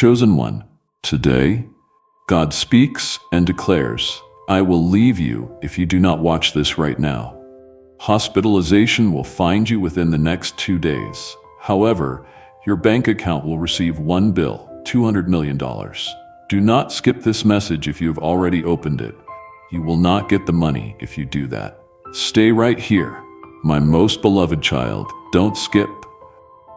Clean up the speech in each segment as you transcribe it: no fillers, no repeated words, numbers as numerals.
Chosen one, today, God speaks and declares, I will leave you if you do not watch this right now. Hospitalization will find you within the next 2 days. However, your bank account will receive one bill, $200 million. Do not skip this message if you have already opened it. You will not get the money if you do that. Stay right here. My most beloved child, don't skip.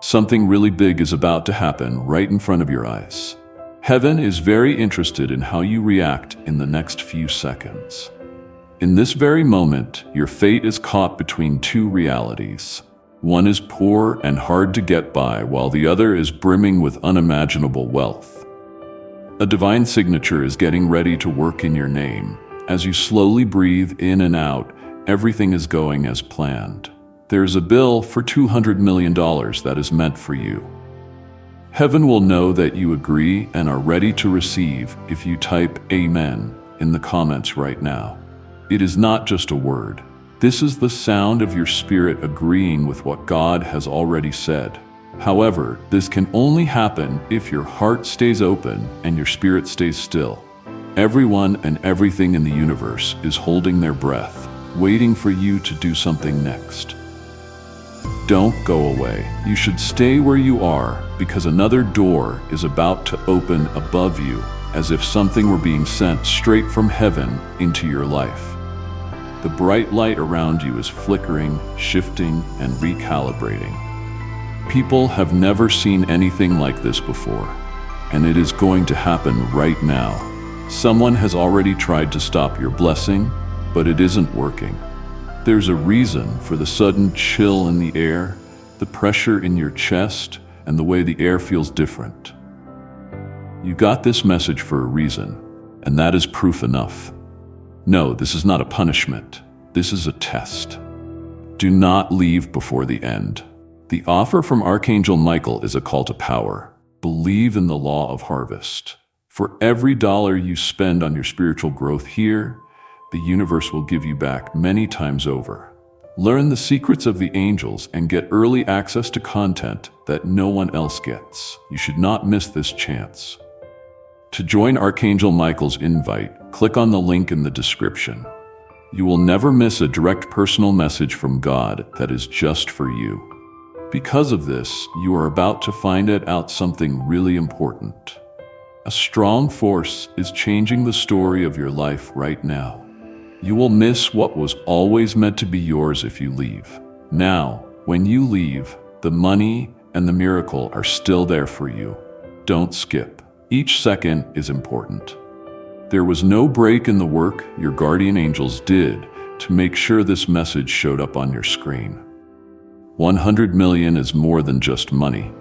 Something really big is about to happen right in front of your eyes. Heaven is very interested in how you react in the next few seconds. In this very moment, your fate is caught between two realities. One is poor and hard to get by, while the other is brimming with unimaginable wealth. A divine signature is getting ready to work in your name. As you slowly breathe in and out, everything is going as planned. There's a bill for $200 million that is meant for you. Heaven will know that you agree and are ready to receive if you type Amen in the comments right now. It is not just a word. This is the sound of your spirit agreeing with what God has already said. However, this can only happen if your heart stays open and your spirit stays still. Everyone and everything in the universe is holding their breath, waiting for you to do something next. Don't go away. You should stay where you are because another door is about to open above you, as if something were being sent straight from heaven into your life. The bright light around you is flickering, shifting, and recalibrating. People have never seen anything like this before, and it is going to happen right now. Someone has already tried to stop your blessing, but it isn't working. There's a reason for the sudden chill in the air, the pressure in your chest, and the way the air feels different. You got this message for a reason, and that is proof enough. No, this is not a punishment. This is a test. Do not leave before the end. The offer from Archangel Michael is a call to power. Believe in the law of harvest. For every dollar you spend on your spiritual growth here, the universe will give you back many times over. Learn the secrets of the angels and get early access to content that no one else gets. You should not miss this chance. To join Archangel Michael's invite, click on the link in the description. You will never miss a direct personal message from God that is just for you. Because of this, you are about to find out something really important. A strong force is changing the story of your life right now. You will miss what was always meant to be yours if you leave. Now, when you leave, the money and the miracle are still there for you. Don't skip. Each second is important. There was no break in the work your guardian angels did to make sure this message showed up on your screen. 100 million is more than just money.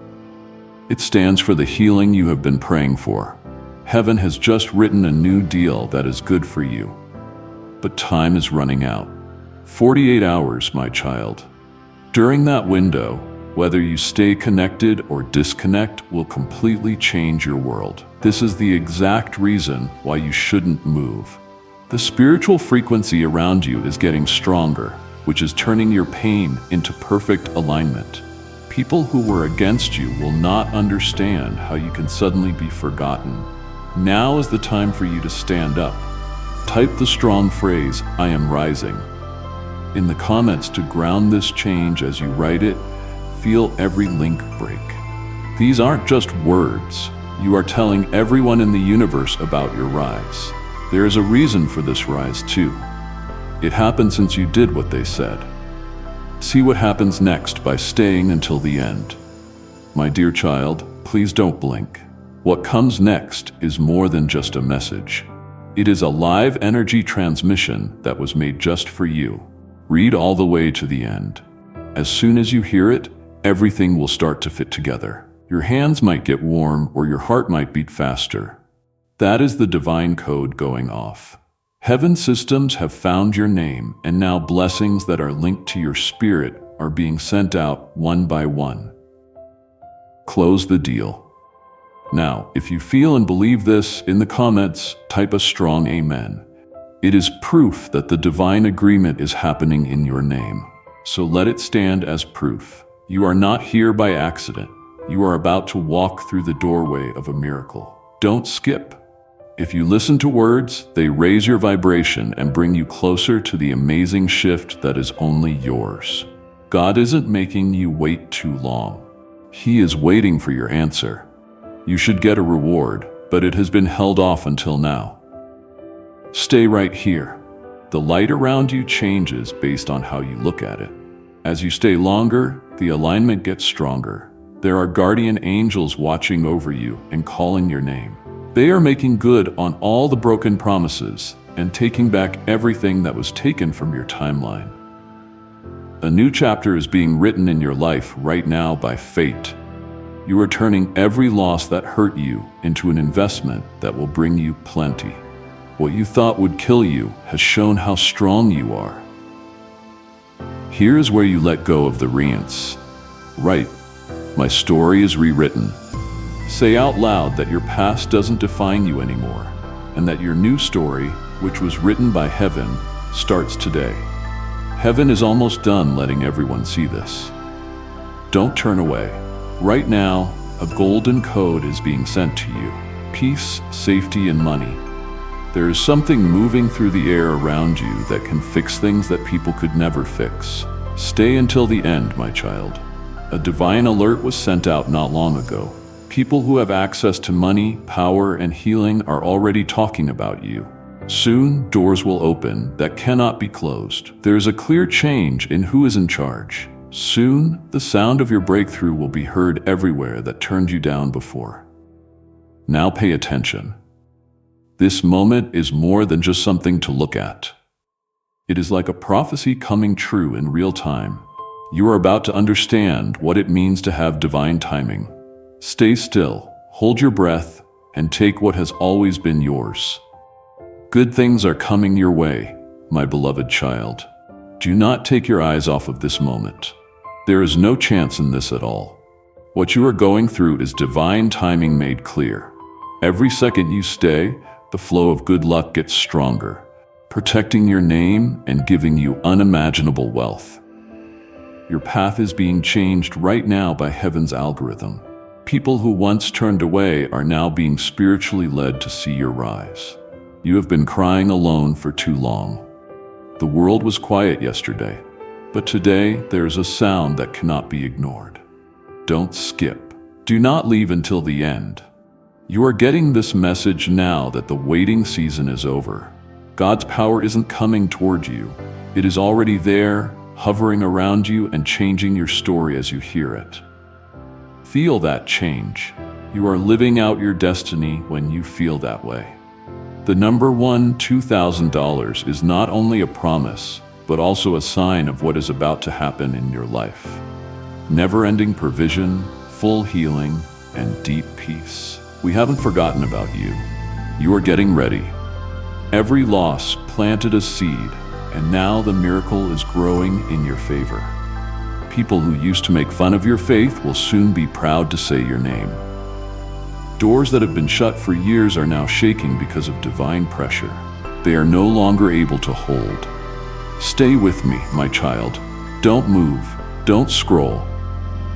It stands for the healing you have been praying for. Heaven has just written a new deal that is good for you. But time is running out. 48 hours, my child. During that window, whether you stay connected or disconnect will completely change your world. This is the exact reason why you shouldn't move. The spiritual frequency around you is getting stronger, which is turning your pain into perfect alignment. People who were against you will not understand how you can suddenly be forgotten. Now is the time for you to stand up. Type the strong phrase, I am rising, in the comments to ground this change. As you write it, feel every link break. These aren't just words. You are telling everyone in the universe about your rise. There is a reason for this rise too. It happened since you did what they said. See what happens next by staying until the end. My dear child, please don't blink. What comes next is more than just a message. It is a live energy transmission that was made just for you. Read all the way to the end. As soon as you hear it, everything will start to fit together. Your hands might get warm or your heart might beat faster. That is the divine code going off. Heaven systems have found your name, and now blessings that are linked to your spirit are being sent out one by one. Close the deal. Now, if you feel and believe this, in the comments, type a strong amen. It is proof that the divine agreement is happening in your name. So let it stand as proof. You are not here by accident. You are about to walk through the doorway of a miracle. Don't skip. If you listen to words, they raise your vibration and bring you closer to the amazing shift that is only yours. God isn't making you wait too long. He is waiting for your answer. You should get a reward, but it has been held off until now. Stay right here. The light around you changes based on how you look at it. As you stay longer, the alignment gets stronger. There are guardian angels watching over you and calling your name. They are making good on all the broken promises and taking back everything that was taken from your timeline. A new chapter is being written in your life right now by fate. You are turning every loss that hurt you into an investment that will bring you plenty. What you thought would kill you has shown how strong you are. Here is where you let go of the reins. Right, my story is rewritten. Say out loud that your past doesn't define you anymore, and that your new story, which was written by heaven, starts today. Heaven is almost done letting everyone see this. Don't turn away. Right now, a golden code is being sent to you. Peace, safety, and money. There is something moving through the air around you that can fix things that people could never fix. Stay until the end, my child. A divine alert was sent out not long ago. People who have access to money, power, and healing are already talking about you. Soon, doors will open that cannot be closed. There is a clear change in who is in charge. Soon, the sound of your breakthrough will be heard everywhere that turned you down before. Now pay attention. This moment is more than just something to look at. It is like a prophecy coming true in real time. You are about to understand what it means to have divine timing. Stay still, hold your breath, and take what has always been yours. Good things are coming your way, my beloved child. Do not take your eyes off of this moment. There is no chance in this at all. What you are going through is divine timing made clear. Every second you stay, the flow of good luck gets stronger, protecting your name and giving you unimaginable wealth. Your path is being changed right now by heaven's algorithm. People who once turned away are now being spiritually led to see your rise. You have been crying alone for too long. The world was quiet yesterday, but today there is a sound that cannot be ignored. Don't skip. Do not leave until the end. You are getting this message now that the waiting season is over. God's power isn't coming toward you. It is already there, hovering around you and changing your story as you hear it. Feel that change. You are living out your destiny when you feel that way. The number one $2,000 is not only a promise, but also a sign of what is about to happen in your life. Never-ending provision, full healing, and deep peace. We haven't forgotten about you. You are getting ready. Every loss planted a seed, and now the miracle is growing in your favor. People who used to make fun of your faith will soon be proud to say your name. Doors that have been shut for years are now shaking because of divine pressure. They are no longer able to hold. Stay with me, my child. Don't move. Don't scroll.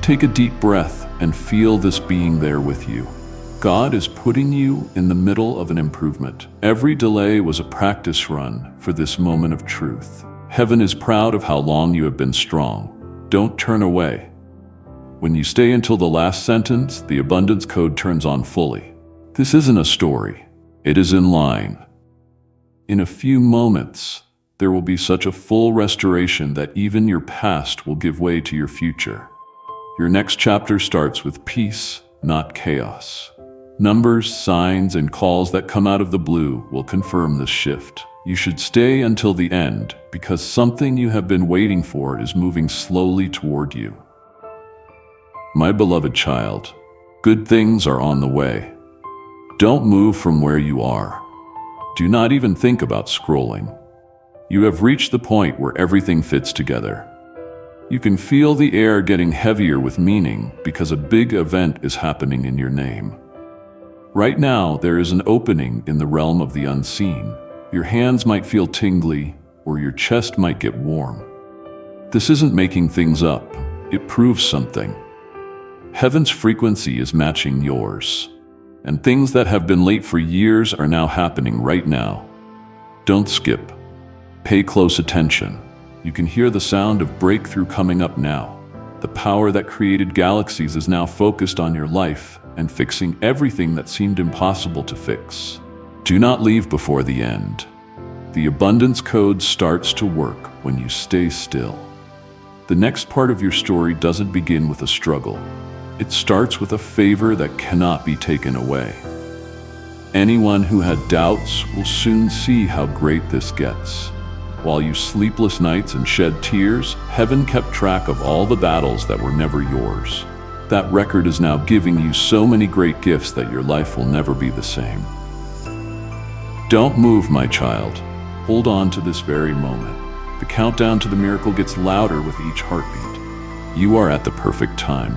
Take a deep breath and feel this being there with you. God is putting you in the middle of an improvement. Every delay was a practice run for this moment of truth. Heaven is proud of how long you have been strong. Don't turn away. When you stay until the last sentence, the abundance code turns on fully. This isn't a story. It is in line. In a few moments, there will be such a full restoration that even your past will give way to your future. Your next chapter starts with peace, not chaos. Numbers, signs, and calls that come out of the blue will confirm this shift. You should stay until the end because something you have been waiting for is moving slowly toward you. My beloved child, good things are on the way. Don't move from where you are. Do not even think about scrolling. You have reached the point where everything fits together. You can feel the air getting heavier with meaning because a big event is happening in your name. Right now, there is an opening in the realm of the unseen. Your hands might feel tingly, or your chest might get warm. This isn't making things up. It proves something. Heaven's frequency is matching yours. And things that have been late for years are now happening right now. Don't skip. Pay close attention. You can hear the sound of breakthrough coming up now. The power that created galaxies is now focused on your life and fixing everything that seemed impossible to fix. Do not leave before the end. The abundance code starts to work when you stay still. The next part of your story doesn't begin with a struggle. It starts with a favor that cannot be taken away. Anyone who had doubts will soon see how great this gets. While you sleepless nights and shed tears, heaven kept track of all the battles that were never yours. That record is now giving you so many great gifts that your life will never be the same. Don't move, my child. Hold on to this very moment. The countdown to the miracle gets louder with each heartbeat. You are at the perfect time.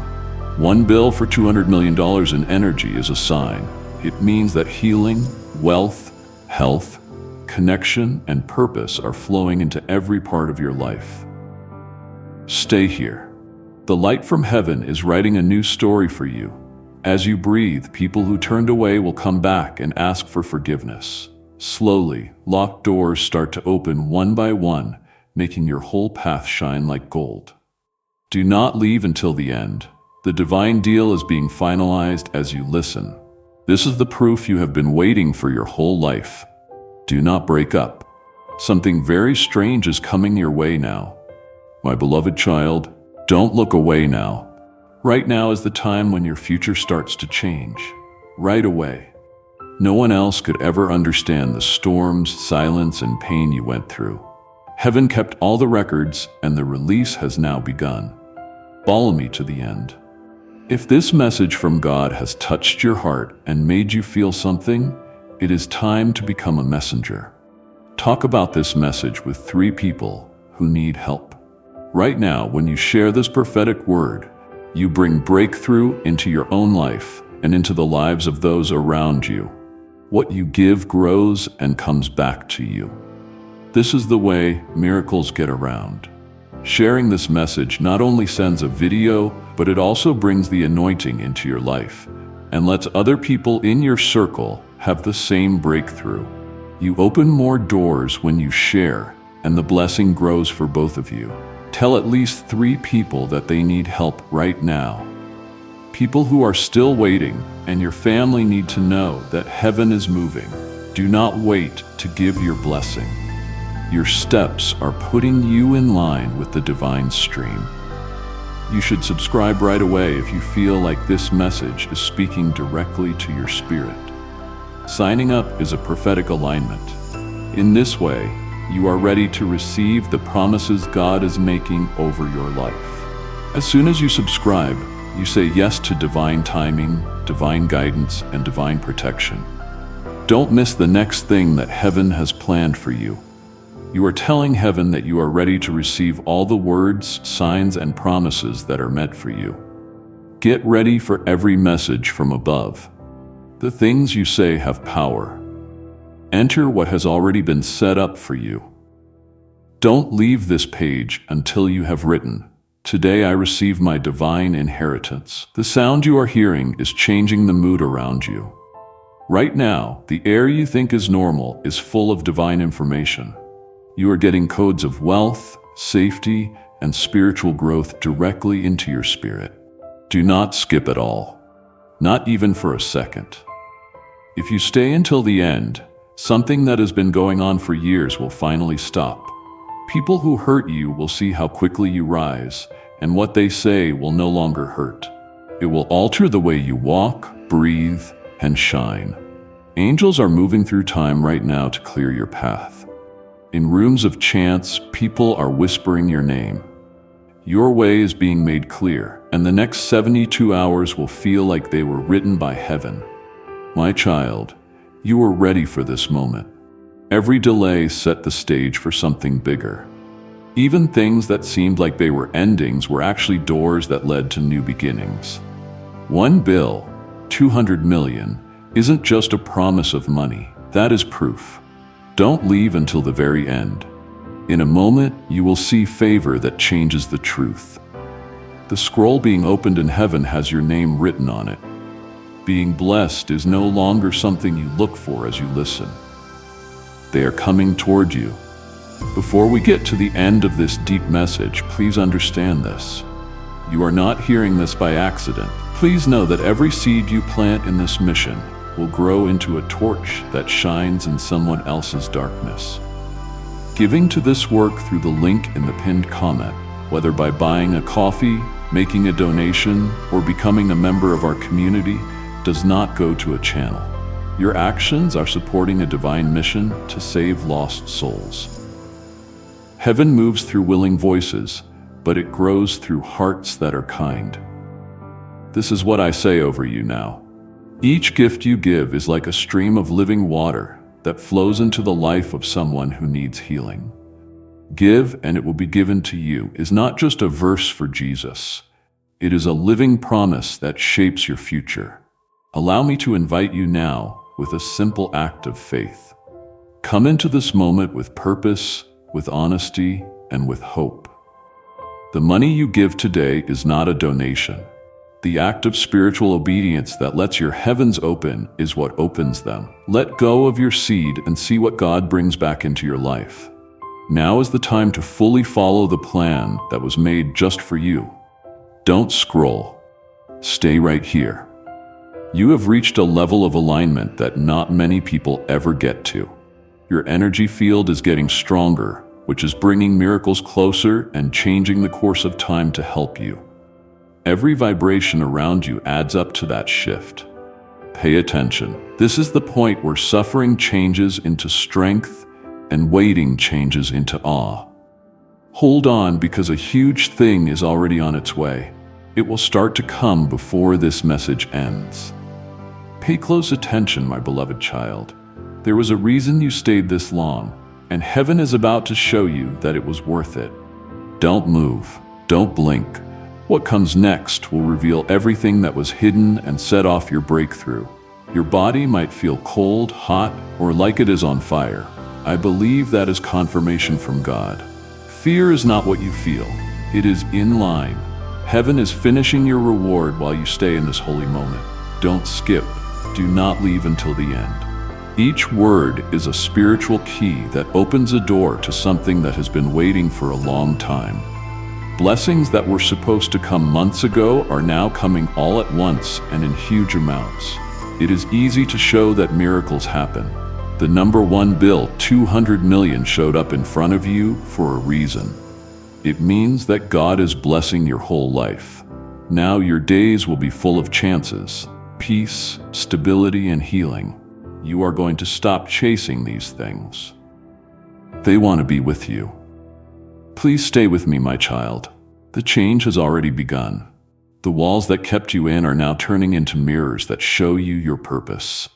One bill for $200 million in energy is a sign. It means that healing, wealth, health, connection, and purpose are flowing into every part of your life. Stay here. The light from heaven is writing a new story for you. As you breathe, people who turned away will come back and ask for forgiveness. Slowly, locked doors start to open one by one, making your whole path shine like gold. Do not leave until the end. The divine deal is being finalized as you listen. This is the proof you have been waiting for your whole life. Do not break up. Something very strange is coming your way now. My beloved child, don't look away now. Right now is the time when your future starts to change. Right away. No one else could ever understand the storms, silence, and pain you went through. Heaven kept all the records, and the release has now begun. Follow me to the end. If this message from God has touched your heart and made you feel something, it is time to become a messenger. Talk about this message with 3 people who need help. Right now, when you share this prophetic word, you bring breakthrough into your own life and into the lives of those around you. What you give grows and comes back to you. This is the way miracles get around. Sharing this message not only sends a video, but it also brings the anointing into your life and lets other people in your circle have the same breakthrough. You open more doors when you share, and the blessing grows for both of you. Tell at least 3 people that they need help right now. People who are still waiting, and your family need to know that heaven is moving. Do not wait to give your blessing. Your steps are putting you in line with the divine stream. You should subscribe right away if you feel like this message is speaking directly to your spirit. Signing up is a prophetic alignment. In this way, you are ready to receive the promises God is making over your life. As soon as you subscribe, you say yes to divine timing, divine guidance, and divine protection. Don't miss the next thing that heaven has planned for you. You are telling heaven that you are ready to receive all the words, signs, and promises that are meant for you. Get ready for every message from above. The things you say have power. Enter what has already been set up for you. Don't leave this page until you have written, "Today I receive my divine inheritance." The sound you are hearing is changing the mood around you. Right now, the air you think is normal is full of divine information. You are getting codes of wealth, safety, and spiritual growth directly into your spirit. Do not skip at all, not even for a second. If you stay until the end, something that has been going on for years will finally stop. People who hurt you will see how quickly you rise, and what they say will no longer hurt. It will alter the way you walk, breathe, and shine. Angels are moving through time right now to clear your path. In rooms of chance, people are whispering your name. Your way is being made clear, and the next 72 hours will feel like they were written by heaven. My child, you are ready for this moment. Every delay set the stage for something bigger. Even things that seemed like they were endings were actually doors that led to new beginnings. One bill, 200 million, isn't just a promise of money. That is proof. Don't leave until the very end. In a moment, you will see favor that changes the truth. The scroll being opened in heaven has your name written on it. Being blessed is no longer something you look for as you listen. They are coming toward you. Before we get to the end of this deep message, please understand this. You are not hearing this by accident. Please know that every seed you plant in this mission will grow into a torch that shines in someone else's darkness. Giving to this work through the link in the pinned comment, whether by buying a coffee, making a donation, or becoming a member of our community, does not go to a channel. Your actions are supporting a divine mission to save lost souls. Heaven moves through willing voices, but it grows through hearts that are kind. This is what I say over you now. Each gift you give is like a stream of living water that flows into the life of someone who needs healing. Give and it will be given to you is not just a verse for Jesus. It is a living promise that shapes your future. Allow me to invite you now with a simple act of faith. Come into this moment with purpose, with honesty, and with hope. The money you give today is not a donation. The act of spiritual obedience that lets your heavens open is what opens them. Let go of your seed and see what God brings back into your life. Now is the time to fully follow the plan that was made just for you. Don't scroll. Stay right here. You have reached a level of alignment that not many people ever get to. Your energy field is getting stronger, which is bringing miracles closer and changing the course of time to help you. Every vibration around you adds up to that shift. Pay attention. This is the point where suffering changes into strength and waiting changes into awe. Hold on, because a huge thing is already on its way. It will start to come before this message ends. Pay close attention, my beloved child. There was a reason you stayed this long, and heaven is about to show you that it was worth it. Don't move. Don't blink. What comes next will reveal everything that was hidden and set off your breakthrough. Your body might feel cold, hot, or like it is on fire. I believe that is confirmation from God. Fear is not what you feel. It is in line. Heaven is finishing your reward while you stay in this holy moment. Don't skip. Do not leave until the end. Each word is a spiritual key that opens a door to something that has been waiting for a long time. Blessings that were supposed to come months ago are now coming all at once and in huge amounts. It is easy to show that miracles happen. The number one bill, 200 million, showed up in front of you for a reason. It means that God is blessing your whole life. Now your days will be full of chances, peace, stability, and healing. You are going to stop chasing these things. They want to be with you. Please stay with me, my child. The change has already begun. The walls that kept you in are now turning into mirrors that show you your purpose.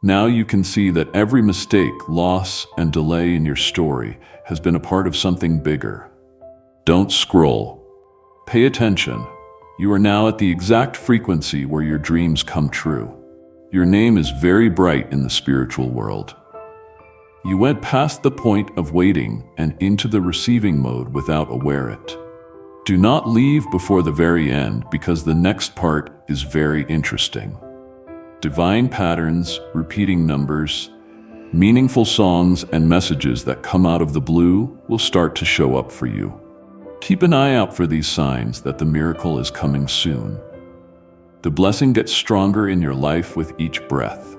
Now you can see that every mistake, loss, and delay in your story has been a part of something bigger. Don't scroll. Pay attention. You are now at the exact frequency where your dreams come true. Your name is very bright in the spiritual world. You went past the point of waiting and into the receiving mode without aware it. Do not leave before the very end, because the next part is very interesting. Divine patterns, repeating numbers, meaningful songs, and messages that come out of the blue will start to show up for you. Keep an eye out for these signs that the miracle is coming soon. The blessing gets stronger in your life with each breath.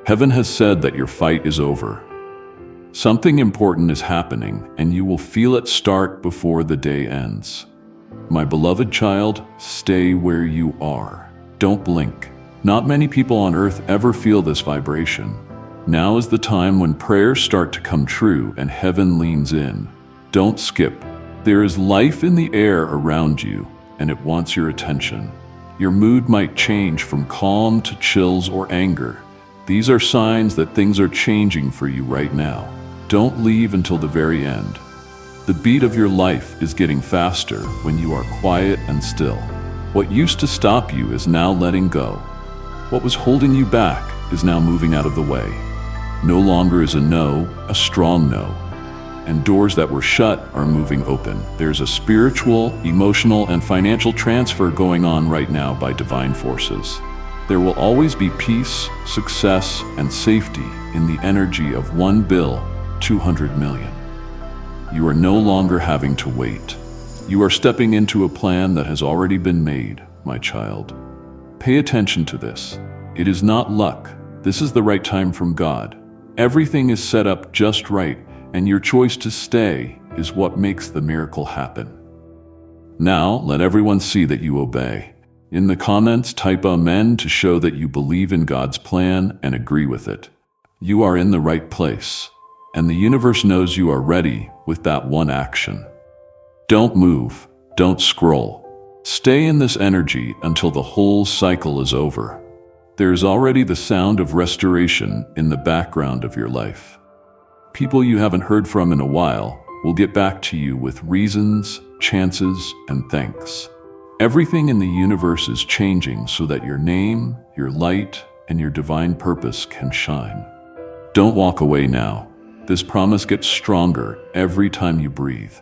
Heaven has said that your fight is over. Something important is happening, and you will feel it start before the day ends. My beloved child, stay where you are. Don't blink. Not many people on earth ever feel this vibration. Now is the time when prayers start to come true and heaven leans in. Don't skip. There is life in the air around you, and it wants your attention. Your mood might change from calm to chills or anger. These are signs that things are changing for you right now. Don't leave until the very end. The beat of your life is getting faster when you are quiet and still. What used to stop you is now letting go. What was holding you back is now moving out of the way. No longer is a no a strong no. and doors that were shut are moving open. There's a spiritual, emotional, and financial transfer going on right now by divine forces. There will always be peace, success, and safety in the energy of $1.2 billion. You are no longer having to wait. You are stepping into a plan that has already been made, my child. Pay attention to this. It is not luck. This is the right time from God. Everything is set up just right, and your choice to stay is what makes the miracle happen. Now, let everyone see that you obey. In the comments, type Amen to show that you believe in God's plan and agree with it. You are in the right place, and the universe knows you are ready with that one action. Don't move, don't scroll. Stay in this energy until the whole cycle is over. There is already the sound of restoration in the background of your life. People you haven't heard from in a while will get back to you with reasons, chances, and thanks. Everything in the universe is changing so that your name, your light, and your divine purpose can shine. Don't walk away now. This promise gets stronger every time you breathe.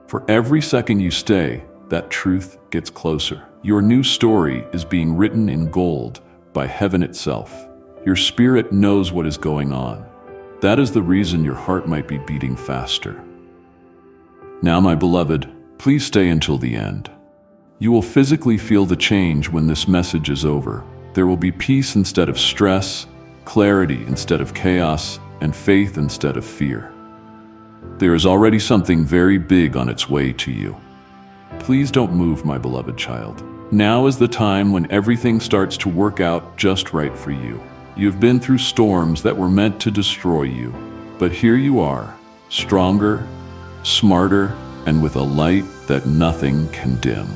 For every second you stay, that truth gets closer. Your new story is being written in gold by heaven itself. Your spirit knows what is going on. That is the reason your heart might be beating faster. Now, my beloved, please stay until the end. You will physically feel the change when this message is over. There will be peace instead of stress, clarity instead of chaos, and faith instead of fear. There is already something very big on its way to you. Please don't move, my beloved child. Now is the time when everything starts to work out just right for you. You've been through storms that were meant to destroy you, but here you are, stronger, smarter, and with a light that nothing can dim.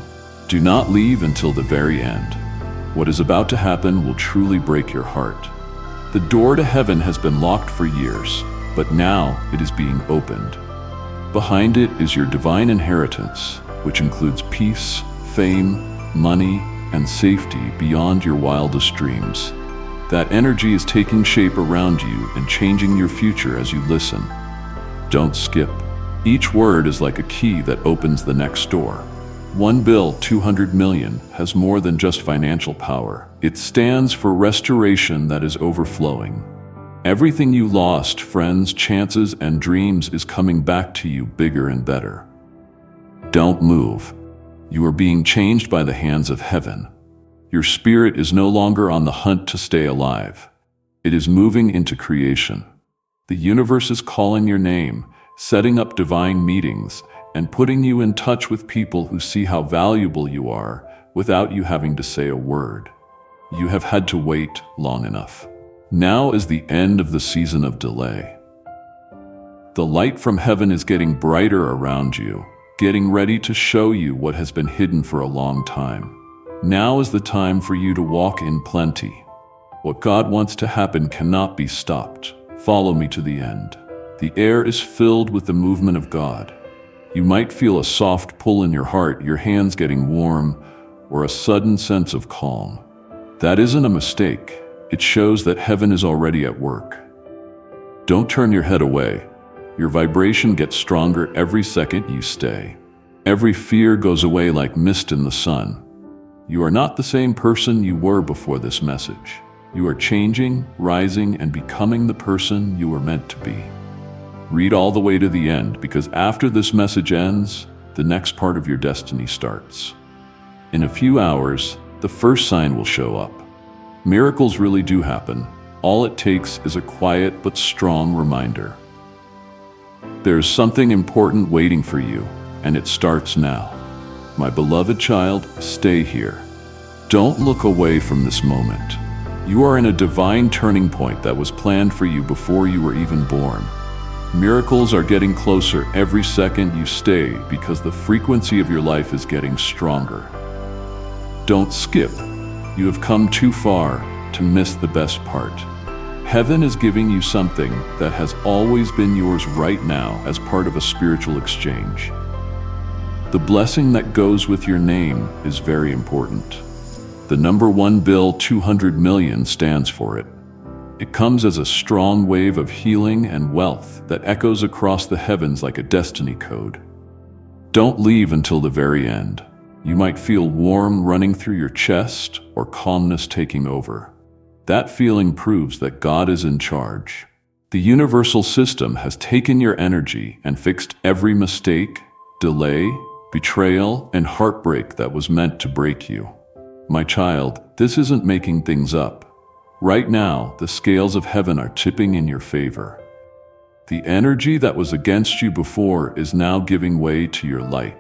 Do not leave until the very end. What is about to happen will truly break your heart. The door to heaven has been locked for years, but now it is being opened. Behind it is your divine inheritance, which includes peace, fame, money, and safety beyond your wildest dreams. That energy is taking shape around you and changing your future as you listen. Don't skip. Each word is like a key that opens the next door. $1.2 billion has more than just financial power. It stands for restoration that is overflowing. Everything you lost, friends, chances, and dreams is coming back to you bigger and better. Don't move. You are being changed by the hands of heaven. Your spirit is no longer on the hunt to stay alive. It is moving into creation. The universe is calling your name, setting up divine meetings, and putting you in touch with people who see how valuable you are without you having to say a word. You have had to wait long enough. Now is the end of the season of delay. The light from heaven is getting brighter around you, getting ready to show you what has been hidden for a long time. Now is the time for you to walk in plenty. What God wants to happen cannot be stopped. Follow me to the end. The air is filled with the movement of God. You might feel a soft pull in your heart, your hands getting warm, or a sudden sense of calm. That isn't a mistake. It shows that heaven is already at work. Don't turn your head away. Your vibration gets stronger every second you stay. Every fear goes away like mist in the sun. You are not the same person you were before this message. You are changing, rising, and becoming the person you were meant to be. Read all the way to the end, because after this message ends, the next part of your destiny starts. In a few hours, the first sign will show up. Miracles really do happen. All it takes is a quiet but strong reminder. There's something important waiting for you, and it starts now. My beloved child, stay here. Don't look away from this moment. You are in a divine turning point that was planned for you before you were even born. Miracles are getting closer every second you stay because the frequency of your life is getting stronger. Don't skip. You have come too far to miss the best part. Heaven is giving you something that has always been yours right now as part of a spiritual exchange. The blessing that goes with your name is very important. The number $1.2 billion stands for it. It comes as a strong wave of healing and wealth that echoes across the heavens like a destiny code. Don't leave until the very end. You might feel warmth running through your chest or calmness taking over. That feeling proves that God is in charge. The universal system has taken your energy and fixed every mistake, delay, betrayal, and heartbreak that was meant to break you. My child, this isn't making things up. Right now, the scales of heaven are tipping in your favor. The energy that was against you before is now giving way to your light.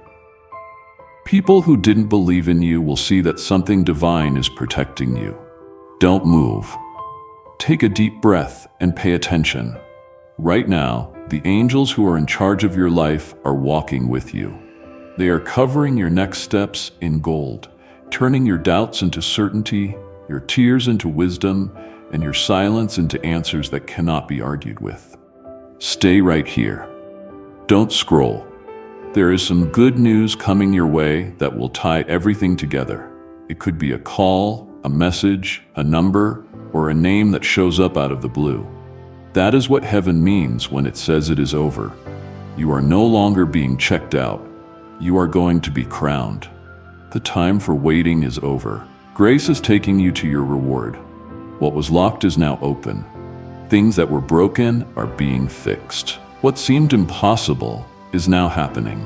People who didn't believe in you will see that something divine is protecting you. Don't move. Take a deep breath and pay attention. Right now, the angels who are in charge of your life are walking with you. They are covering your next steps in gold, turning your doubts into certainty, your tears into wisdom, and your silence into answers that cannot be argued with. Stay right here. Don't scroll. There is some good news coming your way that will tie everything together. It could be a call, a message, a number, or a name that shows up out of the blue. That is what heaven means when it says it is over. You are no longer being checked out. You are going to be crowned. The time for waiting is over. Grace is taking you to your reward. What was locked is now open. Things that were broken are being fixed. What seemed impossible is now happening.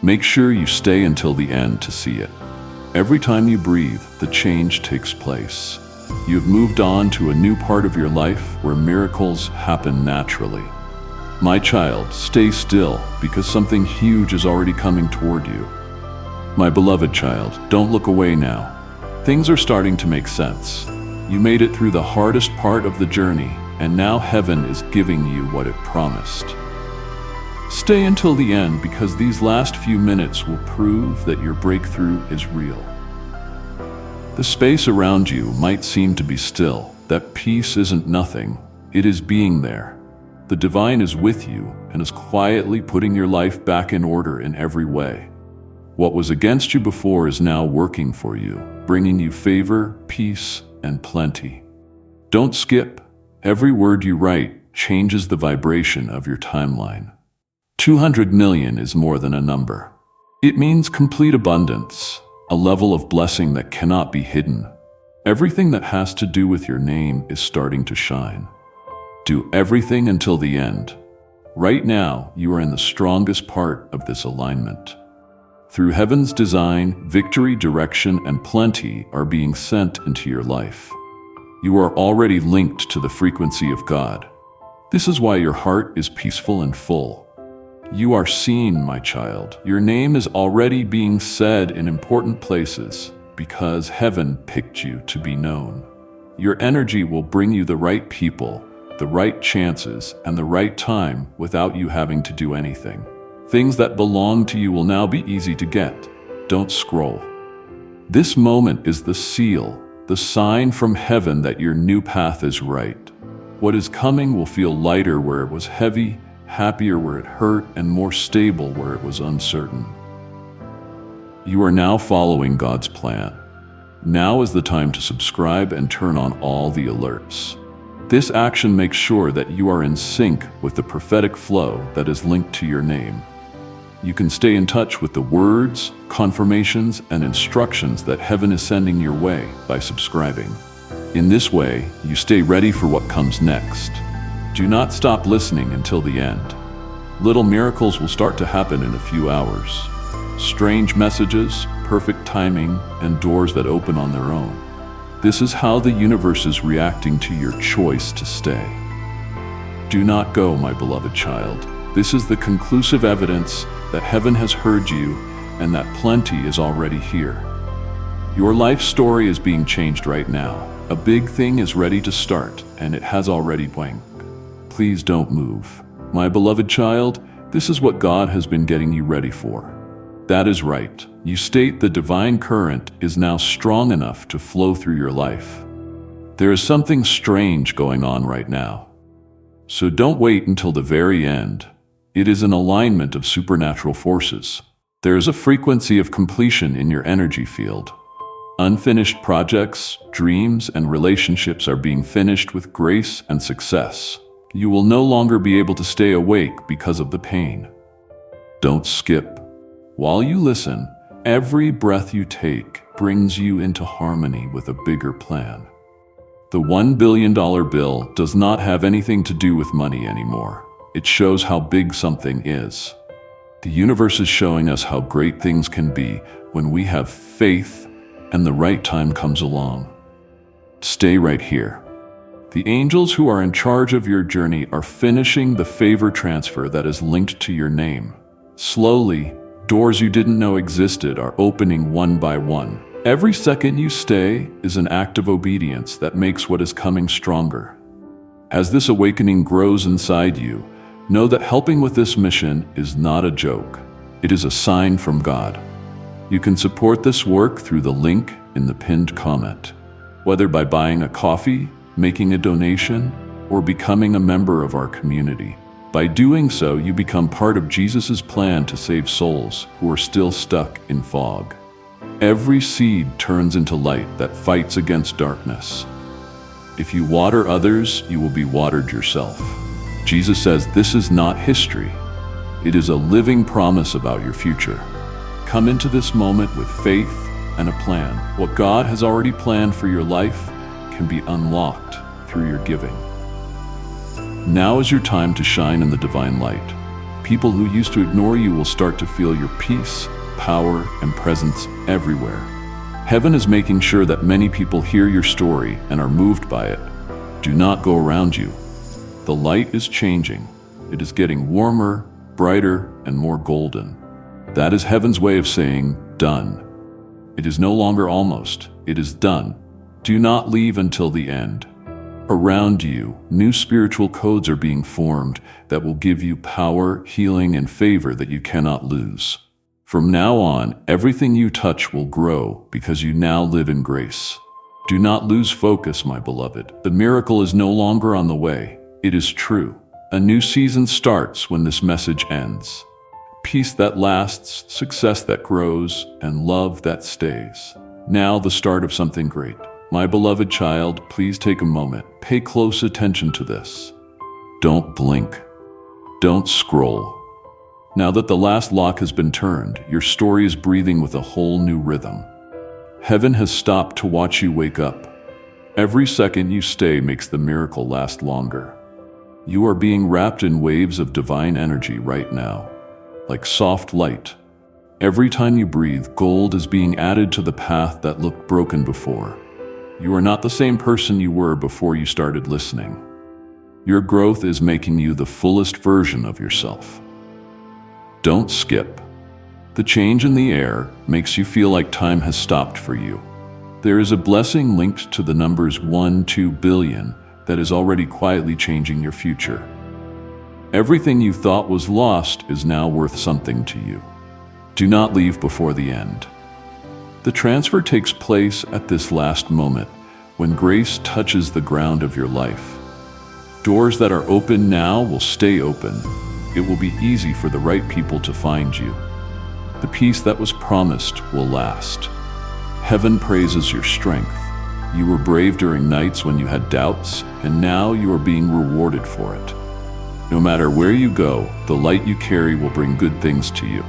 Make sure you stay until the end to see it. Every time you breathe, the change takes place. You have moved on to a new part of your life where miracles happen naturally. My child, stay still because something huge is already coming toward you. My beloved child, don't look away now. Things are starting to make sense. You made it through the hardest part of the journey, and now heaven is giving you what it promised. Stay until the end because these last few minutes will prove that your breakthrough is real. The space around you might seem to be still. That peace isn't nothing. It is being there. The divine is with you and is quietly putting your life back in order in every way. What was against you before is now working for you, bringing you favor, peace, and plenty. Don't skip. Every word you write changes the vibration of your timeline. 200 million is more than a number. It means complete abundance, a level of blessing that cannot be hidden. Everything that has to do with your name is starting to shine. Do everything until the end. Right now, you are in the strongest part of this alignment. Through heaven's design, victory, direction, and plenty are being sent into your life. You are already linked to the frequency of God. This is why your heart is peaceful and full. You are seen, my child. Your name is already being said in important places because heaven picked you to be known. Your energy will bring you the right people, the right chances, and the right time without you having to do anything. Things that belong to you will now be easy to get. Don't scroll. This moment is the seal, the sign from heaven that your new path is right. What is coming will feel lighter where it was heavy, happier where it hurt, and more stable where it was uncertain. You are now following God's plan. Now is the time to subscribe and turn on all the alerts. This action makes sure that you are in sync with the prophetic flow that is linked to your name. You can stay in touch with the words, confirmations, and instructions that heaven is sending your way by subscribing. In this way, you stay ready for what comes next. Do not stop listening until the end. Little miracles will start to happen in a few hours. Strange messages, perfect timing, and doors that open on their own. This is how the universe is reacting to your choice to stay. Do not go, my beloved child. This is the conclusive evidence that heaven has heard you and that plenty is already here. Your life story is being changed right now. A big thing is ready to start, and it has already begun. Please don't move. My beloved child, this is what God has been getting you ready for. That is right. You state the divine current is now strong enough to flow through your life. There is something strange going on right now. So don't wait until the very end. It is an alignment of supernatural forces. There is a frequency of completion in your energy field. Unfinished projects, dreams, and relationships are being finished with grace and success. You will no longer be able to stay awake because of the pain. Don't skip. While you listen, every breath you take brings you into harmony with a bigger plan. The $1 billion bill does not have anything to do with money anymore. It shows how big something is. The universe is showing us how great things can be when we have faith and the right time comes along. Stay right here. The angels who are in charge of your journey are finishing the favor transfer that is linked to your name. Slowly, doors you didn't know existed are opening one by one. Every second you stay is an act of obedience that makes what is coming stronger. As this awakening grows inside you, know that helping with this mission is not a joke. It is a sign from God. You can support this work through the link in the pinned comment. Whether by buying a coffee, making a donation, or becoming a member of our community. By doing so, you become part of Jesus' plan to save souls who are still stuck in fog. Every seed turns into light that fights against darkness. If you water others, you will be watered yourself. Jesus says this is not history. It is a living promise about your future. Come into this moment with faith and a plan. What God has already planned for your life can be unlocked through your giving. Now is your time to shine in the divine light. People who used to ignore you will start to feel your peace, power, and presence everywhere. Heaven is making sure that many people hear your story and are moved by it. Do not go around you. The light is changing. It is getting warmer, brighter, and more golden. That is heaven's way of saying, done. It is no longer almost. It is done. Do not leave until the end. Around you, new spiritual codes are being formed that will give you power, healing, and favor that you cannot lose. From now on, everything you touch will grow because you now live in grace. Do not lose focus, my beloved. The miracle is no longer on the way. It is true. A new season starts when this message ends. Peace that lasts, success that grows, and love that stays. Now the start of something great. My beloved child, please take a moment. Pay close attention to this. Don't blink. Don't scroll. Now that the last lock has been turned, your story is breathing with a whole new rhythm. Heaven has stopped to watch you wake up. Every second you stay makes the miracle last longer. You are being wrapped in waves of divine energy right now, like soft light. Every time you breathe, gold is being added to the path that looked broken before. You are not the same person you were before you started listening. Your growth is making you the fullest version of yourself. Don't skip. The change in the air makes you feel like time has stopped for you. There is a blessing linked to the numbers 1-2 billion that is already quietly changing your future. Everything you thought was lost is now worth something to you. Do not leave before the end. The transfer takes place at this last moment, when grace touches the ground of your life. Doors that are open now will stay open. It will be easy for the right people to find you. The peace that was promised will last. Heaven praises your strength. You were brave during nights when you had doubts, and now you are being rewarded for it. No matter where you go, the light you carry will bring good things to you.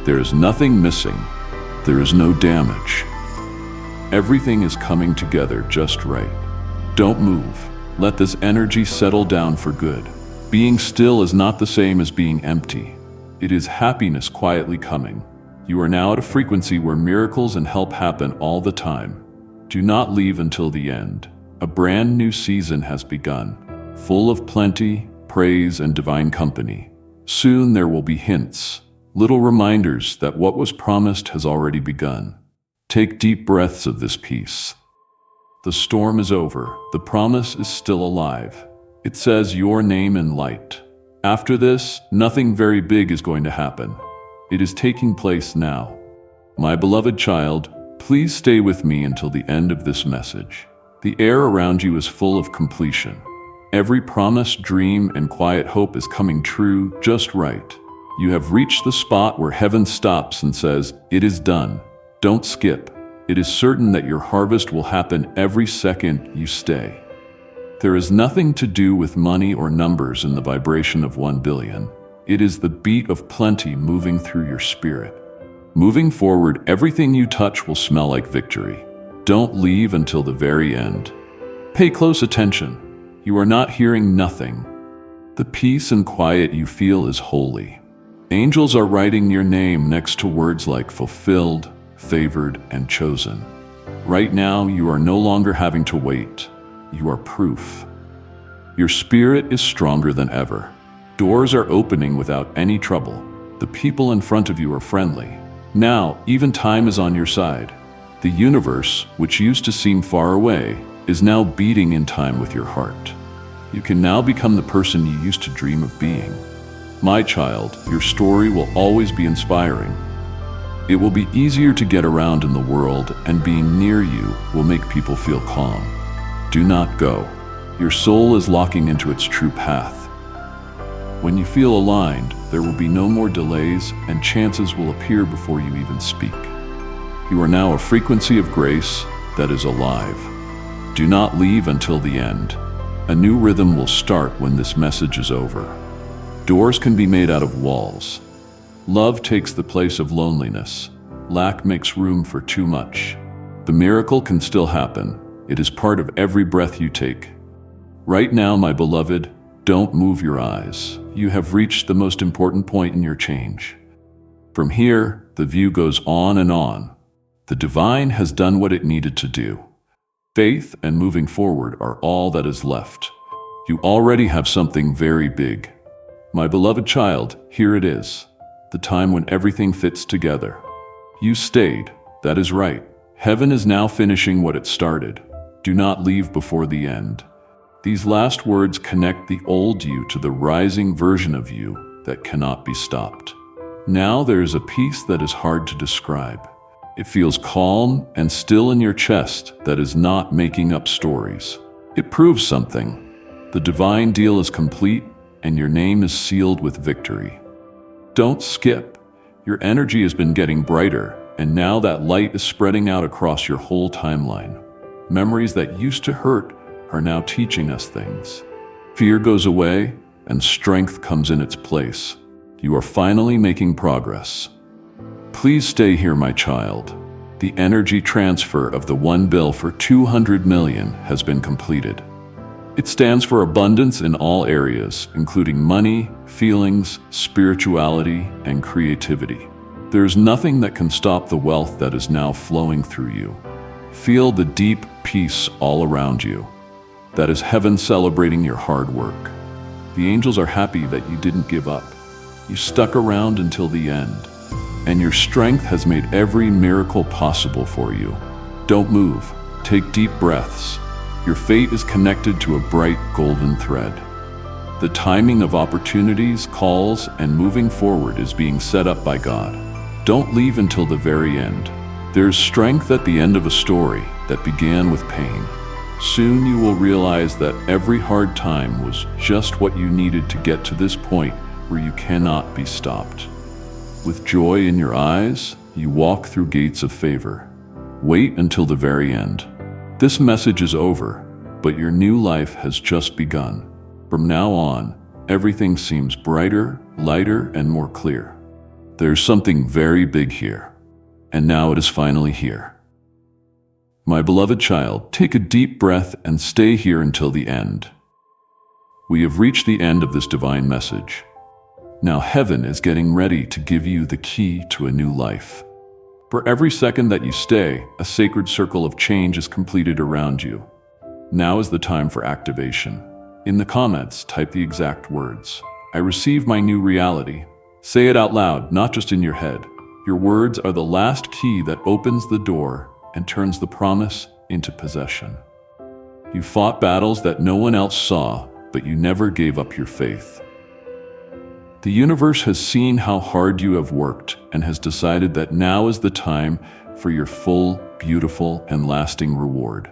There is nothing missing. There is no damage. Everything is coming together just right. Don't move. Let this energy settle down for good. Being still is not the same as being empty. It is happiness quietly coming. You are now at a frequency where miracles and help happen all the time. Do not leave until the end. A brand new season has begun, full of plenty, praise, and divine company. Soon there will be hints, little reminders that what was promised has already begun. Take deep breaths of this peace. The storm is over. The promise is still alive. It says your name in light. After this, nothing very big is going to happen. It is taking place now. My beloved child, please stay with me until the end of this message. The air around you is full of completion. Every promise, dream, and quiet hope is coming true just right. You have reached the spot where heaven stops and says, "It is done." Don't skip. It is certain that your harvest will happen every second you stay. There is nothing to do with money or numbers in the vibration of 1 billion. It is the beat of plenty moving through your spirit. Moving forward, everything you touch will smell like victory. Don't leave until the very end. Pay close attention. You are not hearing nothing. The peace and quiet you feel is holy. Angels are writing your name next to words like fulfilled, favored, and chosen. Right now, you are no longer having to wait. You are proof. Your spirit is stronger than ever. Doors are opening without any trouble. The people in front of you are friendly. Now, even time is on your side. The universe, which used to seem far away, is now beating in time with your heart. You can now become the person you used to dream of being. My child, your story will always be inspiring. It will be easier to get around in the world, and being near you will make people feel calm. Do not go. Your soul is locking into its true path. When you feel aligned, there will be no more delays, and chances will appear before you even speak. You are now a frequency of grace that is alive. Do not leave until the end. A new rhythm will start when this message is over. Doors can be made out of walls. Love takes the place of loneliness. Lack makes room for too much. The miracle can still happen. It is part of every breath you take. Right now, my beloved, don't move your eyes. You have reached the most important point in your change. From here, the view goes on and on. The divine has done what it needed to do. Faith and moving forward are all that is left. You already have something very big. My beloved child, here it is. The time when everything fits together. You stayed. That is right. Heaven is now finishing what it started. Do not leave before the end. These last words connect the old you to the rising version of you that cannot be stopped. Now there is a peace that is hard to describe. It feels calm and still in your chest that is not making up stories. It proves something. The divine deal is complete and your name is sealed with victory. Don't skip. Your energy has been getting brighter, and now that light is spreading out across your whole timeline. Memories that used to hurt are now teaching us things. Fear goes away and strength comes in its place. You are finally making progress. Please stay here, my child. The energy transfer of the 1 bill for 200 million has been completed. It stands for abundance in all areas, including money, feelings, spirituality, and creativity. There is nothing that can stop the wealth that is now flowing through you. Feel the deep peace all around you. That is heaven celebrating your hard work. The angels are happy that you didn't give up. You stuck around until the end. And your strength has made every miracle possible for you. Don't move. Take deep breaths. Your fate is connected to a bright golden thread. The timing of opportunities, calls, and moving forward is being set up by God. Don't leave until the very end. There's strength at the end of a story that began with pain. Soon you will realize that every hard time was just what you needed to get to this point where you cannot be stopped. With joy in your eyes, you walk through gates of favor. Wait until the very end. This message is over, but your new life has just begun. From now on, everything seems brighter, lighter, and more clear. There's something very big here, and now it is finally here. My beloved child, take a deep breath and stay here until the end. We have reached the end of this divine message. Now heaven is getting ready to give you the key to a new life. For every second that you stay, a sacred circle of change is completed around you. Now is the time for activation. In the comments, type the exact words. I receive my new reality. Say it out loud, not just in your head. Your words are the last key that opens the door and turns the promise into possession. You fought battles that no one else saw, but you never gave up your faith. The universe has seen how hard you have worked and has decided that now is the time for your full, beautiful, and lasting reward.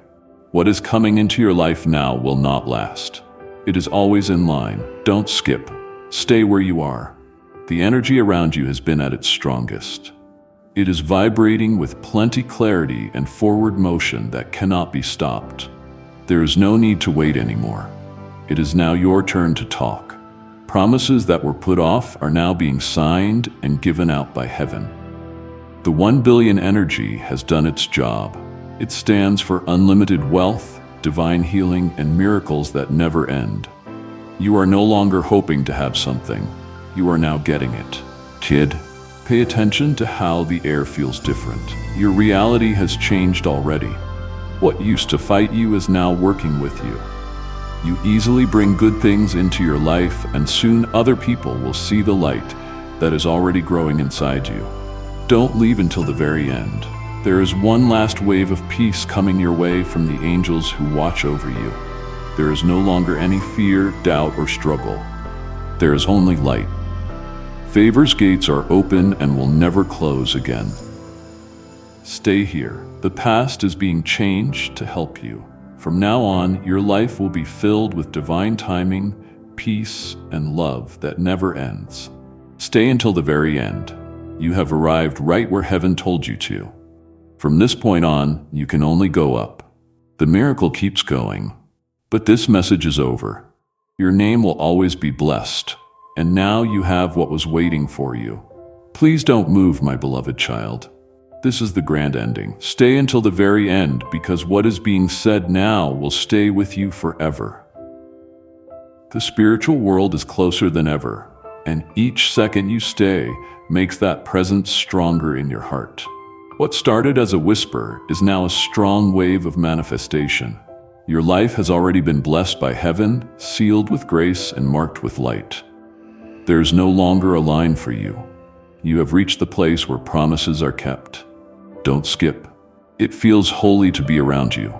What is coming into your life now will not last. It is always in line. Don't skip. Stay where you are. The energy around you has been at its strongest. It is vibrating with plenty clarity and forward motion that cannot be stopped. There is no need to wait anymore. It is now your turn to talk. Promises that were put off are now being signed and given out by heaven. The 1 billion energy has done its job. It stands for unlimited wealth, divine healing, and miracles that never end. You are no longer hoping to have something. You are now getting it. Kid, pay attention to how the air feels different. Your reality has changed already. What used to fight you is now working with you. You easily bring good things into your life, and soon other people will see the light that is already growing inside you. Don't leave until the very end. There is one last wave of peace coming your way from the angels who watch over you. There is no longer any fear, doubt, or struggle. There is only light. Favor's gates are open and will never close again. Stay here. The past is being changed to help you. From now on, your life will be filled with divine timing, peace, and love that never ends. Stay until the very end. You have arrived right where heaven told you to. From this point on, you can only go up. The miracle keeps going. But this message is over. Your name will always be blessed, and now you have what was waiting for you. Please don't move, my beloved child. This is the grand ending. Stay until the very end, because what is being said now will stay with you forever. The spiritual world is closer than ever, and each second you stay makes that presence stronger in your heart. What started as a whisper is now a strong wave of manifestation. Your life has already been blessed by heaven, sealed with grace and marked with light. There is no longer a line for you. You have reached the place where promises are kept. Don't skip. It feels holy to be around you.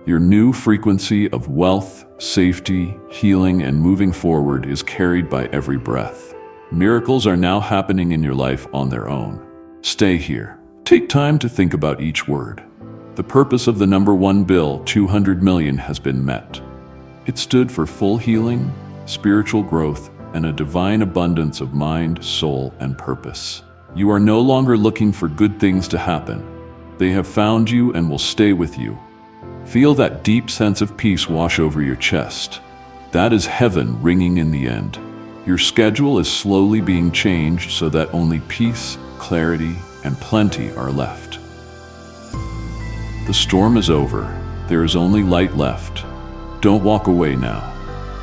Your new frequency of wealth, safety, healing, and moving forward is carried by every breath. Miracles are now happening in your life on their own. Stay here. Take time to think about each word. The purpose of the number 1 bill, 200 million, has been met. It stood for full healing, spiritual growth, and a divine abundance of mind, soul, and purpose. You are no longer looking for good things to happen. They have found you and will stay with you. Feel that deep sense of peace wash over your chest. That is heaven ringing in the end. Your schedule is slowly being changed so that only peace, clarity, and plenty are left. The storm is over. There is only light left. Don't walk away now.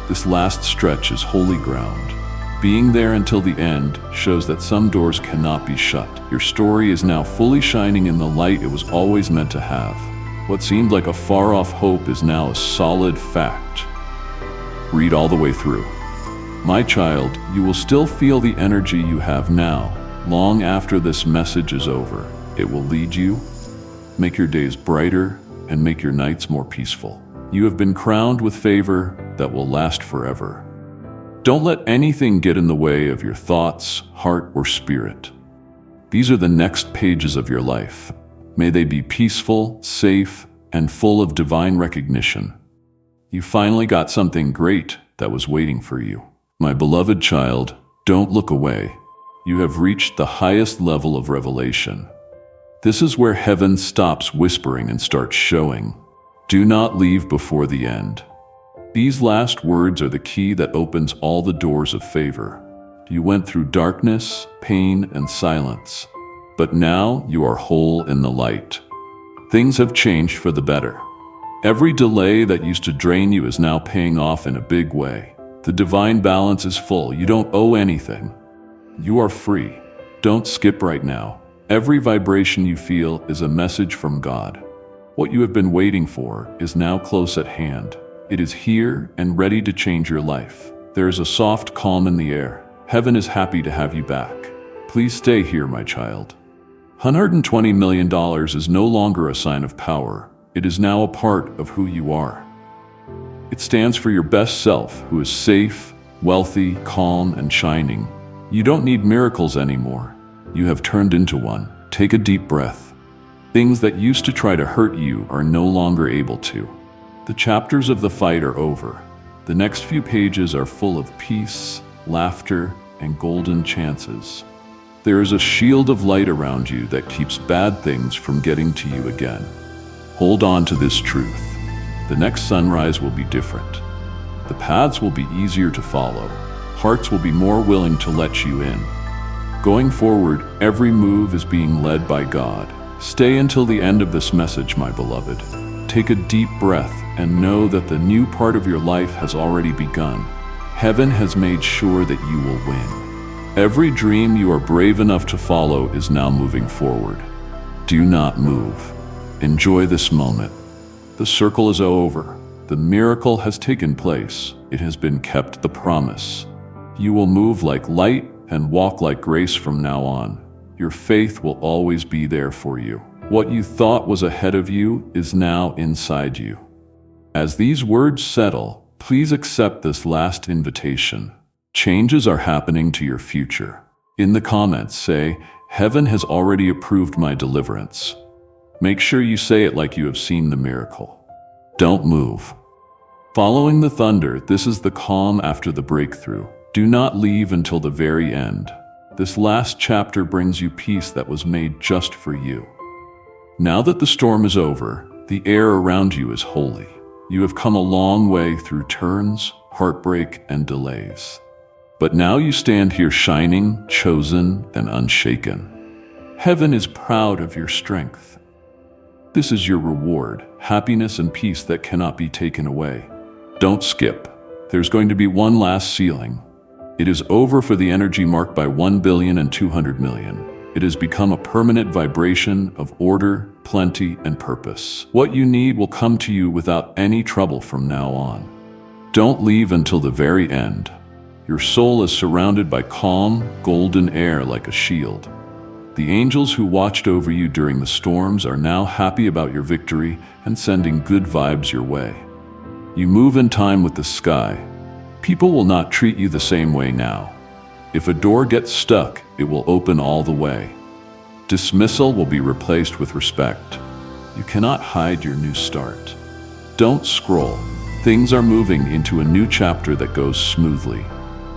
This last stretch is holy ground. Being there until the end shows that some doors cannot be shut. Your story is now fully shining in the light it was always meant to have. What seemed like a far-off hope is now a solid fact. Read all the way through. My child, you will still feel the energy you have now, long after this message is over. It will lead you, make your days brighter, and make your nights more peaceful. You have been crowned with favor that will last forever. Don't let anything get in the way of your thoughts, heart, or spirit. These are the next pages of your life. May they be peaceful, safe, and full of divine recognition. You finally got something great that was waiting for you. My beloved child, don't look away. You have reached the highest level of revelation. This is where heaven stops whispering and starts showing. Do not leave before the end. These last words are the key that opens all the doors of favor. You went through darkness, pain, and silence, but now you are whole in the light. Things have changed for the better. Every delay that used to drain you is now paying off in a big way. The divine balance is full. You don't owe anything. You are free. Don't skip right now. Every vibration you feel is a message from God. What you have been waiting for is now close at hand. It is here and ready to change your life. There is a soft calm in the air. Heaven is happy to have you back. Please stay here, my child. $120 million is no longer a sign of power. It is now a part of who you are. It stands for your best self, who is safe, wealthy, calm, and shining. You don't need miracles anymore. You have turned into one. Take a deep breath. Things that used to try to hurt you are no longer able to. The chapters of the fight are over. The next few pages are full of peace, laughter, and golden chances. There is a shield of light around you that keeps bad things from getting to you again. Hold on to this truth. The next sunrise will be different. The paths will be easier to follow. Hearts will be more willing to let you in. Going forward, every move is being led by God. Stay until the end of this message, my beloved. Take a deep breath and know that the new part of your life has already begun. Heaven has made sure that you will win. Every dream you are brave enough to follow is now moving forward. Do not move. Enjoy this moment. The circle is over. The miracle has taken place. It has been kept, the promise. You will move like light and walk like grace from now on. Your faith will always be there for you. What you thought was ahead of you is now inside you. As these words settle, please accept this last invitation. Changes are happening to your future. In the comments, say, "Heaven has already approved my deliverance." Make sure you say it like you have seen the miracle. Don't move. Following the thunder, this is the calm after the breakthrough. Do not leave until the very end. This last chapter brings you peace that was made just for you. Now that the storm is over, the air around you is holy. You have come a long way through turns, heartbreak, and delays. But now you stand here shining, chosen, and unshaken. Heaven is proud of your strength. This is your reward, happiness and peace that cannot be taken away. Don't skip. There's going to be one last ceiling. It is over for the energy marked by 1,200,000,000. It has become a permanent vibration of order, plenty, and purpose. What you need will come to you without any trouble from now on. Don't leave until the very end. Your soul is surrounded by calm, golden air like a shield. The angels who watched over you during the storms are now happy about your victory and sending good vibes your way. You move in time with the sky. People will not treat you the same way now. If a door gets stuck, it will open all the way. Dismissal will be replaced with respect. You cannot hide your new start. Don't scroll. Things are moving into a new chapter that goes smoothly.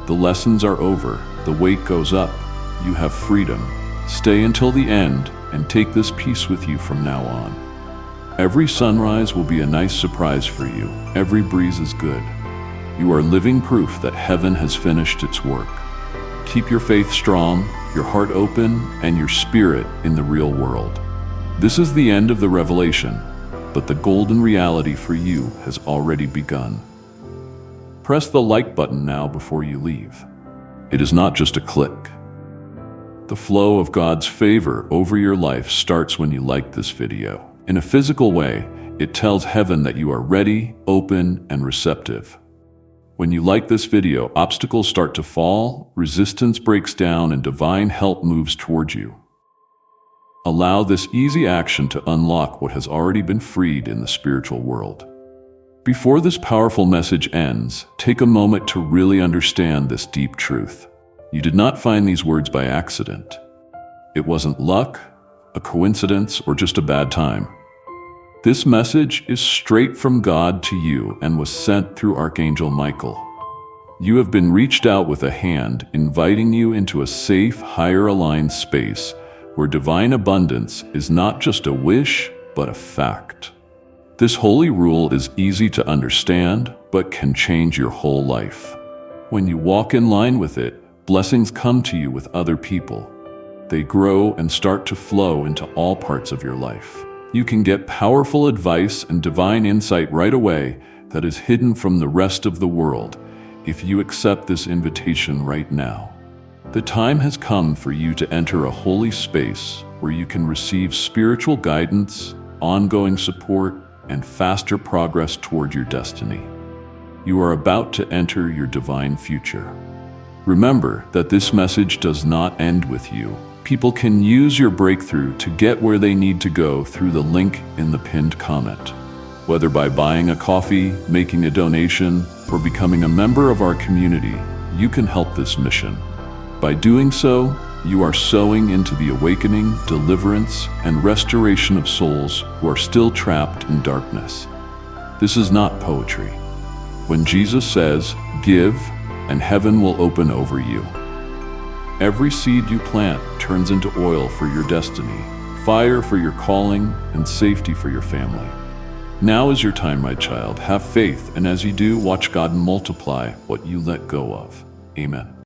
The lessons are over. The weight goes up. You have freedom. Stay until the end and take this peace with you from now on. Every sunrise will be a nice surprise for you. Every breeze is good. You are living proof that heaven has finished its work. Keep your faith strong, your heart open, and your spirit in the real world. This is the end of the revelation, but the golden reality for you has already begun. Press the like button now before you leave. It is not just a click. The flow of God's favor over your life starts when you like this video. In a physical way, it tells heaven that you are ready, open, and receptive. When you like this video, obstacles start to fall, resistance breaks down, and divine help moves towards you. Allow this easy action to unlock what has already been freed in the spiritual world. Before this powerful message ends, take a moment to really understand this deep truth. You did not find these words by accident. It wasn't luck, a coincidence, or just a bad time. This message is straight from God to you and was sent through Archangel Michael. You have been reached out with a hand, inviting you into a safe, higher-aligned space where divine abundance is not just a wish, but a fact. This holy rule is easy to understand, but can change your whole life. When you walk in line with it, blessings come to you with other people. They grow and start to flow into all parts of your life. You can get powerful advice and divine insight right away that is hidden from the rest of the world if you accept this invitation right now. The time has come for you to enter a holy space where you can receive spiritual guidance, ongoing support, and faster progress toward your destiny. You are about to enter your divine future. Remember that this message does not end with you. People can use your breakthrough to get where they need to go through the link in the pinned comment. Whether by buying a coffee, making a donation, or becoming a member of our community, you can help this mission. By doing so, you are sowing into the awakening, deliverance, and restoration of souls who are still trapped in darkness. This is not poetry. When Jesus says, "Give, and heaven will open over you," every seed you plant turns into oil for your destiny, fire for your calling, and safety for your family. Now is your time, my child. Have faith, and as you do, watch God multiply what you let go of. Amen.